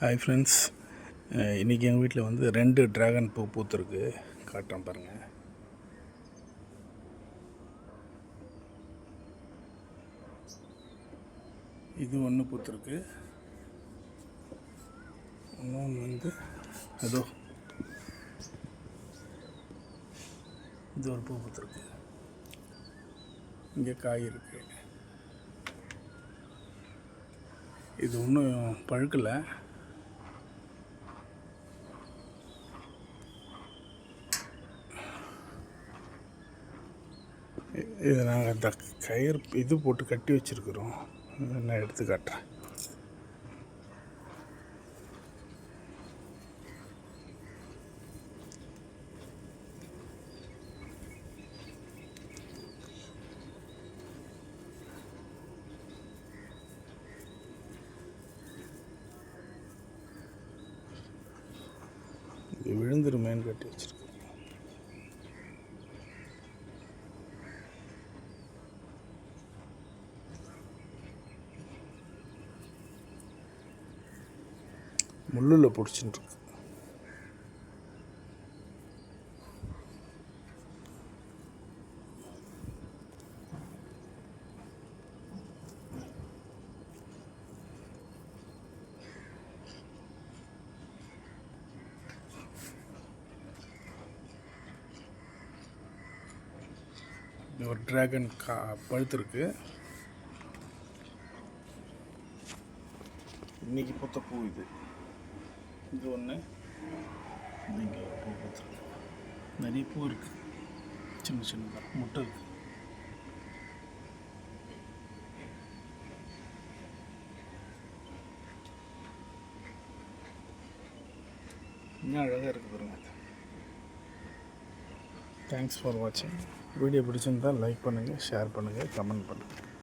Hi friends, இன்றைக்கி எங்கள் வீட்டில் வந்து 2 ட்ராகன் பூ பூத்துருக்கு. காட்டுறேன் பாருங்கள். இது ஒன்று பூத்துருக்கு. இன்னொன்று வந்து அதோ இது ஒரு பூ பூத்துருக்கு. இங்கே காய் இருக்குது. இது ஒன்றும் பழுக்கலை. இதை நாங்கள் அந்த கயிறு இது போட்டு கட்டி வச்சுருக்குறோம். நான் எடுத்து காட்டுறேன். இது விழுந்துருமேன்னு கட்டி வச்சுருக்கோம். முள்ளில் பிடிச்சிட்டு இருக்கு. ஒரு ட்ராகன் பழுத்துருக்கு. இன்றைக்கி பூத்த பூ இது. இது ஒன்று. இங்கே பூ பூத்துருக்கு. நிறைய பூ இருக்குது. சின்ன சின்னதாக முட்டை இருக்குது. இன்னும் அழகாக இருக்குது பாருங்கள். தேங்க்ஸ் ஃபார் வாட்சிங். வீடியோ பிடிச்சிருந்தால் லைக் பண்ணுங்கள், ஷேர் பண்ணுங்கள், கமெண்ட் பண்ணுங்கள்.